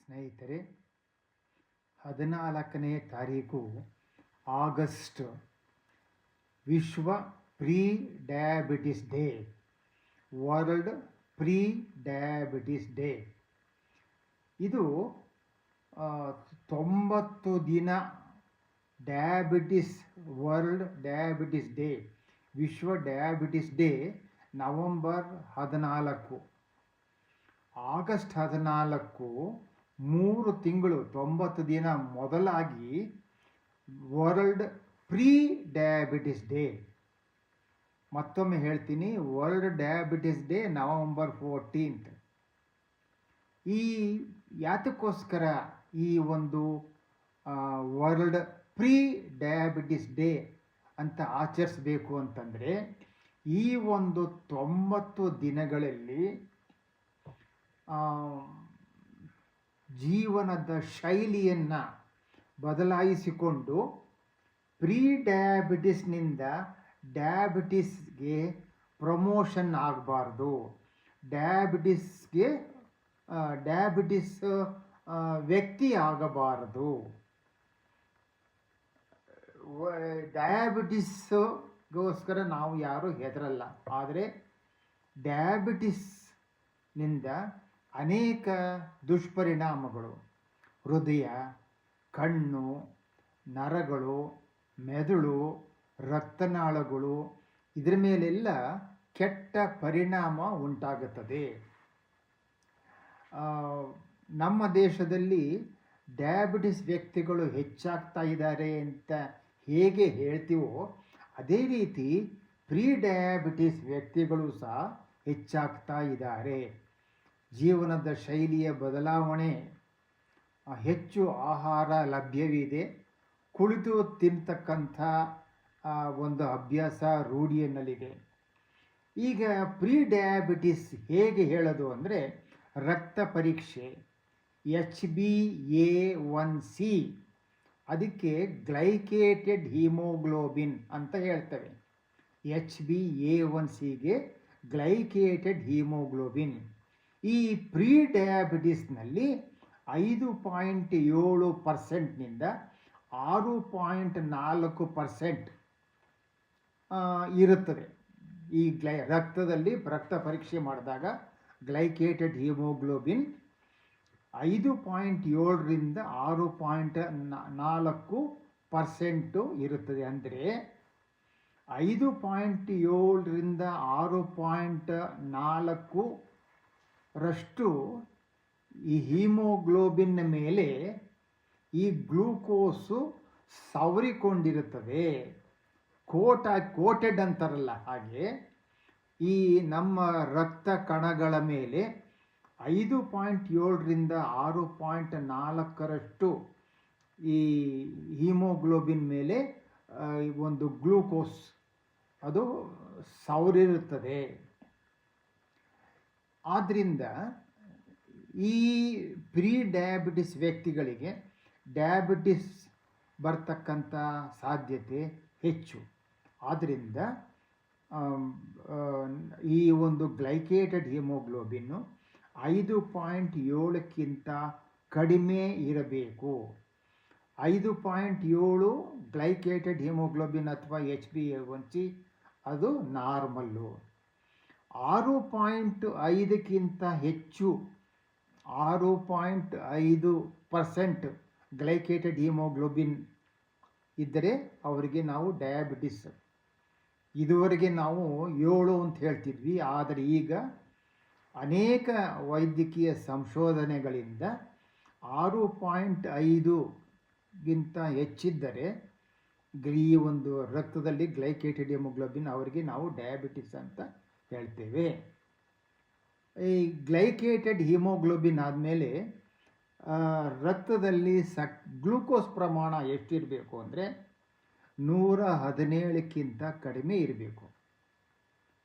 ಸ್ನೇಹಿತರೆ, 14ನೇ ತಾರೀಕು ಆಗಸ್ಟ್ ವಿಶ್ವ pre diabetes day, world pre diabetes day. ಇದು 90 ದಿನ ಡಯಾಬಿಟಿಸ್ ವರ್ಲ್ಡ್ ಡಯಾಬಿಟಿಸ್ ಡೇ, ವಿಶ್ವ ಡಯಾಬಿಟಿಸ್ ಡೇ ನವಂಬರ್ 14. ಆಗಸ್ಟ್ 14 3 ತಿಂಗಳು 90 ದಿನ ಮೊದಲಾಗಿ ವರ್ಲ್ಡ್ ಪ್ರೀ ಡಯಾಬಿಟಿಸ್ ಡೇ. ಮತ್ತೊಮ್ಮೆ ಹೇಳ್ತೀನಿ, ವರ್ಲ್ಡ್ ಡಯಾಬಿಟಿಸ್ ಡೇ ನವಂಬರ್ 14. ಈ ಯಾತಕ್ಕೋಸ್ಕರ ಈ ಒಂದು ವರ್ಲ್ಡ್ ಪ್ರೀ ಡಯಾಬಿಟಿಸ್ ಡೇ ಅಂತ ಆಚರಿಸಬೇಕು ಅಂತಂದರೆ, ಈ ಒಂದು 90 ದಿನಗಳಲ್ಲಿ ಜೀವನದ ಶೈಲಿಯನ್ನು ಬದಲಾಯಿಸಿಕೊಂಡು ಪ್ರೀ ಡಯಾಬಿಟಿಸ್ನಿಂದ ಡಯಾಬಿಟಿಸ್ಗೆ ಪ್ರಮೋಷನ್ ಆಗಬಾರ್ದು, ಡಯಾಬಿಟಿಸ್ ವ್ಯಕ್ತಿ ಆಗಬಾರದು. ಡಯಾಬಿಟಿಸ್ಗೋಸ್ಕರ ನಾವು ಯಾರೂ ಹೆದರಲ್ಲ, ಆದರೆ ಡಯಾಬಿಟಿಸ್ನಿಂದ ಅನೇಕ ದುಷ್ಪರಿಣಾಮಗಳು, ಹೃದಯ, ಕಣ್ಣು, ನರಗಳು, ಮೆದುಳು, ರಕ್ತನಾಳಗಳು, ಇದರ ಮೇಲೆಲ್ಲ ಕೆಟ್ಟ ಪರಿಣಾಮ ಉಂಟಾಗುತ್ತದೆ. ನಮ್ಮ ದೇಶದಲ್ಲಿ ಡಯಾಬಿಟಿಸ್ ವ್ಯಕ್ತಿಗಳು ಹೆಚ್ಚಾಗ್ತಾ ಇದ್ದಾರೆ ಅಂತ ಹೇಗೆ ಹೇಳ್ತೀವೋ, ಅದೇ ರೀತಿ ಪ್ರೀ ಡಯಾಬಿಟಿಸ್ ವ್ಯಕ್ತಿಗಳು ಸಹ ಹೆಚ್ಚಾಗ್ತಾ ಇದ್ದಾರೆ. ಜೀವನದ ಶೈಲಿಯ ಬದಲಾವಣೆ, ಹೆಚ್ಚು ಆಹಾರ ಲಭ್ಯವಿದೆ, ಕುಳಿತು ತಿಂತಕ್ಕಂಥ ಒಂದು ಅಭ್ಯಾಸ ರೂಢಿಯಲ್ಲಿದೆ. ಈಗ ಪ್ರೀ ಡಯಾಬಿಟಿಸ್ ಹೇಗೆ ಹೇಳೋದು ಅಂದರೆ, ರಕ್ತ ಪರೀಕ್ಷೆ HbA1c, ಅದಕ್ಕೆ ಗ್ಲೈಕೇಟೆಡ್ ಹೀಮೋಗ್ಲೋಬಿನ್ ಅಂತ ಹೇಳ್ತೇವೆ. HbA1cಗೆ ಗ್ಲೈಕೇಟೆಡ್ ಹೀಮೋಗ್ಲೋಬಿನ್. ಈ ಪ್ರೀ ಡಯಾಬಿಟಿಸ್ನಲ್ಲಿ 5.7%ನಿಂದ 6.4% ಇರುತ್ತದೆ. ಈ ರಕ್ತದಲ್ಲಿ ರಕ್ತ ಪರೀಕ್ಷೆ ಮಾಡಿದಾಗ ಗ್ಲೈಕೇಟೆಡ್ ಹೀಮೋಗ್ಲೋಬಿನ್ 5.7ರಿಂದ 6.4% ಇರುತ್ತದೆ. ಅಂದರೆ 5.7ರಿಂದ 6.4% ಈ ಹೀಮೋಗ್ಲೋಬಿನ್ನ ಮೇಲೆ ಈ ಗ್ಲೂಕೋಸು ಸವರಿಕೊಂಡಿರುತ್ತದೆ. ಕೋಟೆಡ್ ಅಂತಾರಲ್ಲ ಹಾಗೆ, ಈ ನಮ್ಮ ರಕ್ತ ಕಣಗಳ ಮೇಲೆ 5.7ರಿಂದ 6.4% ಈ ಹೀಮೋಗ್ಲೋಬಿನ್ ಮೇಲೆ ಒಂದು ಗ್ಲೂಕೋಸ್ ಅದು ಸವರಿರುತ್ತದೆ. ಆದ್ದರಿಂದ ಈ ಪ್ರೀ ಡಯಾಬಿಟಿಸ್ ವ್ಯಕ್ತಿಗಳಿಗೆ ಡಯಾಬಿಟಿಸ್ ಬರ್ತಕ್ಕಂಥ ಸಾಧ್ಯತೆ ಹೆಚ್ಚು. ಆದ್ದರಿಂದ ಈ ಒಂದು ಗ್ಲೈಕೇಟೆಡ್ ಹೀಮೋಗ್ಲೋಬಿನ್ನು 5.7ಕ್ಕಿಂತ ಕಡಿಮೆ ಇರಬೇಕು. 5.7 ಗ್ಲೈಕೇಟೆಡ್ ಹೀಮೋಗ್ಲೋಬಿನ್ ಅಥವಾ HbA1c ಅದು ನಾರ್ಮಲ್ಲು. 6.5ಕ್ಕಿಂತ ಹೆಚ್ಚು, 6.5% ಗ್ಲೈಕೇಟೆಡ್ ಹೀಮೋಗ್ಲೋಬಿನ್ ಇದ್ದರೆ ಅವರಿಗೆ ನಾವು ಡಯಾಬಿಟಿಸ್. ಇದುವರೆಗೆ ನಾವು 7 ಅಂತ ಹೇಳ್ತಿದ್ವಿ, ಆದರೆ ಈಗ ಅನೇಕ ವೈದ್ಯಕೀಯ ಸಂಶೋಧನೆಗಳಿಂದ 6.5ಗಿಂತ ಹೆಚ್ಚಿದ್ದರೆ ಈ ಒಂದು ರಕ್ತದಲ್ಲಿ ಗ್ಲೈಕೇಟೆಡ್ ಹಿಮೋಗ್ಲೋಬಿನ್ ಅವರಿಗೆ ನಾವು ಡಯಾಬಿಟಿಸ್ ಅಂತ ಹೇಳ್ತೇವೆ. ಈ ಗ್ಲೈಕೇಟೆಡ್ ಹಿಮೋಗ್ಲೋಬಿನ್ ಆದಮೇಲೆ ರಕ್ತದಲ್ಲಿ ಗ್ಲೂಕೋಸ್ ಪ್ರಮಾಣ ಎಷ್ಟಿರಬೇಕು ಅಂದರೆ 117ಕ್ಕಿಂತ ಕಡಿಮೆ ಇರಬೇಕು.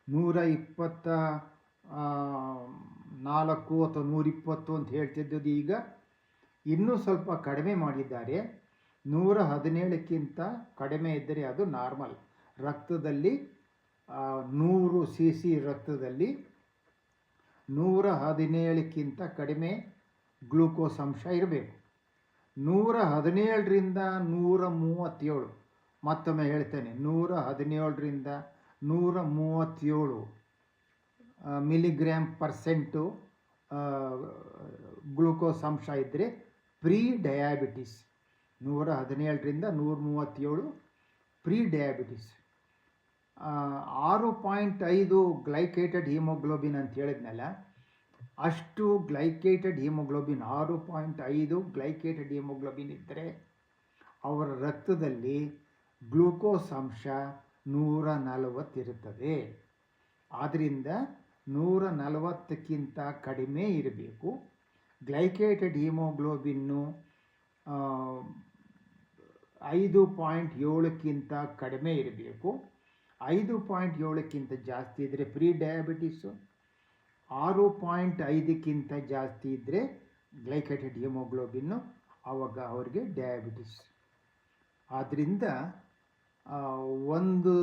124 ಅಥವಾ 120 ಅಂತ ಹೇಳ್ತಿದ್ದದ್ದು ಈಗ ಇನ್ನೂ ಸ್ವಲ್ಪ ಕಡಿಮೆ ಮಾಡಿದ್ದಾರೆ. 117ಕ್ಕಿಂತ ಕಡಿಮೆ ಇದ್ದರೆ ಅದು ನಾರ್ಮಲ್. ರಕ್ತದಲ್ಲಿ 100 cc ರಕ್ತದಲ್ಲಿ 117ಕ್ಕಿಂತ ಕಡಿಮೆ ಗ್ಲೂಕೋಸ್ ಅಂಶ ಇರಬೇಕು. 117ರಿಂದ 137, ಮತ್ತೊಮ್ಮೆ ಹೇಳ್ತೇನೆ, 117ರಿಂದ 137 mg/% ಗ್ಲೂಕೋಸ್ ಅಂಶ ಇದ್ದರೆ ಪ್ರೀ ಡಯಾಬಿಟಿಸ್. 117ರಿಂದ 137 ಪ್ರೀ ಡಯಾಬಿಟಿಸ್. 6.5 ಗ್ಲೈಕೇಟೆಡ್ ಹಿಮೋಗ್ಲೋಬಿನ್ ಅಂತ ಹೇಳಿದ್ನಲ್ಲ, ಅಷ್ಟು ಗ್ಲೈಕೇಟೆಡ್ ಹಿಮೋಗ್ಲೋಬಿನ್ 6.5 ಗ್ಲೈಕೇಟೆಡ್ ಹಿಮೋಗ್ಲೋಬಿನ್ ಇದ್ದರೆ ಅವರ ರಕ್ತದಲ್ಲಿ ಗ್ಲೂಕೋಸ್ ಅಂಶ 140 ಇರುತ್ತದೆ. ಆದ್ದರಿಂದ 140ಕ್ಕಿಂತ ಕಡಿಮೆ ಇರಬೇಕು. ಗ್ಲೈಕೇಟೆಡ್ ಹಿಮೋಗ್ಲೋಬಿನ್ನು 5.7ಕ್ಕಿಂತ ಕಡಿಮೆ ಇರಬೇಕು. 5.7ಕ್ಕಿಂತ ಜಾಸ್ತಿ ಇದ್ದರೆ ಪ್ರೀ ಡಯಾಬಿಟಿಸು, 6.5ಕ್ಕಿಂತ ಜಾಸ್ತಿ ಇದ್ದರೆ ಗ್ಲೈಕೇಟೆಡ್ ಹಿಮೋಗ್ಲೋಬಿನ್ನು, ಆವಾಗ ಅವರಿಗೆ ಡಯಾಬಿಟಿಸ್. ಆದ್ದರಿಂದ ಒಂದು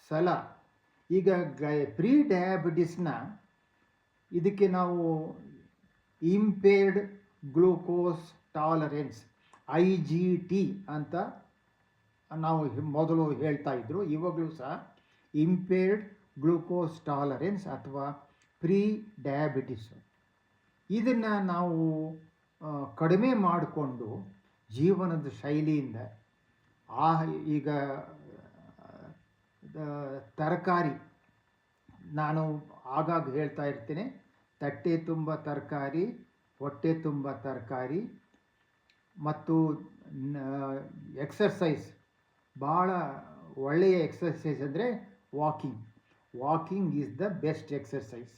ಸಲ ಈಗ ಪ್ರೀ ಡಯಾಬಿಟಿಸ್ನ ಇದಕ್ಕೆ ನಾವು ಇಂಪೇರ್ಡ್ ಗ್ಲೂಕೋಸ್ ಟಾಲರೆನ್ಸ್ IGT ಅಂತ ನಾವು ಮೊದಲು ಹೇಳ್ತಾ ಇದ್ರು. ಇವಾಗಲೂ ಸಹ ಇಂಪೇರ್ಡ್ ಗ್ಲೂಕೋಸ್ ಟಾಲರೆನ್ಸ್ ಅಥವಾ ಪ್ರೀ ಡಯಾಬಿಟಿಸ್, ಇದನ್ನು ನಾವು ಕಡಿಮೆ ಮಾಡಿಕೊಂಡು ಜೀವನದ ಶೈಲಿಯಿಂದ ಈಗ ತರಕಾರಿ, ನಾನು ಆಗಾಗ ಹೇಳ್ತಾ ಇರ್ತೇನೆ, ತಟ್ಟೆ ತುಂಬ ತರಕಾರಿ, ಹೊಟ್ಟೆ ತುಂಬ ತರಕಾರಿ ಮತ್ತು ಎಕ್ಸರ್ಸೈಸ್. ಭಾಳ ಒಳ್ಳೆಯ ಎಕ್ಸರ್ಸೈಸ್ ಅಂದರೆ walking is the best exercise.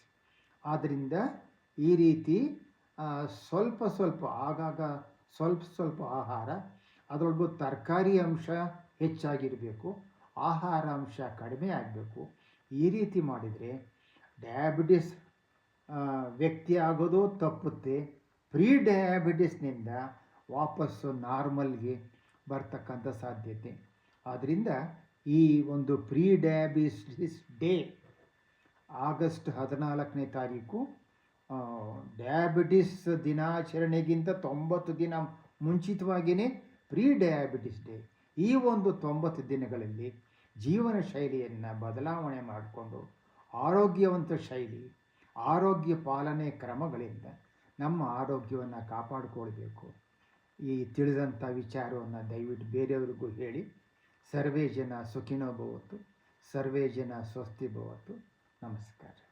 ಆದ್ದರಿಂದ ಈ ರೀತಿ ಸ್ವಲ್ಪ ಆಗಾಗ ಸ್ವಲ್ಪ ಆಹಾರ, ಅದರೊಳಗೂ ತರಕಾರಿ ಅಂಶ ಹೆಚ್ಚಾಗಿರಬೇಕು, ಆಹಾರ ಅಂಶ ಕಡಿಮೆ ಆಗಬೇಕು. ಈ ರೀತಿ ಮಾಡಿದರೆ ಡಯಾಬಿಟಿಸ್ ವ್ಯಕ್ತಿ ಆಗೋದು ತಪ್ಪುತ್ತೆ. ಪ್ರೀ ಡಯಾಬಿಟಿಸ್ನಿಂದ ವಾಪಸ್ಸು ನಾರ್ಮಲ್ಗೆ ಬರ್ತಕ್ಕಂಥ ಸಾಧ್ಯತೆ. ಆದ್ದರಿಂದ ಈ ಒಂದು ಪ್ರೀ ಡಯಾಬಿಟಿಸ್ ಡೇ ಆಗಸ್ಟ್ 14ನೇ ತಾರೀಕು ಡಯಾಬಿಟಿಸ್ ದಿನಾಚರಣೆಗಿಂತ 90 ದಿನ ಮುಂಚಿತವಾಗಿಯೇ ಪ್ರೀ ಡಯಾಬಿಟಿಸ್ ಡೇ. ಈ ಒಂದು 90 ದಿನಗಳಲ್ಲಿ ಜೀವನ ಶೈಲಿಯನ್ನು ಬದಲಾವಣೆ ಮಾಡಿಕೊಂಡು ಆರೋಗ್ಯವಂತ ಶೈಲಿ, ಆರೋಗ್ಯ ಪಾಲನೆ ಕ್ರಮಗಳಿಂದ ನಮ್ಮ ಆರೋಗ್ಯವನ್ನು ಕಾಪಾಡಿಕೊಳ್ಬೇಕು. ಈ ತಿಳಿದಂಥ ವಿಚಾರವನ್ನು ದಯವಿಟ್ಟು ಬೇರೆಯವರಿಗೂ ಹೇಳಿ. ಸರ್ವೇ ಜನ ಸುಖಿನೋ ಭವಂತು, ಸರ್ವೇ ಜನ ಸ್ವಸ್ತಿ ಭವಂತು. ನಮಸ್ಕಾರ.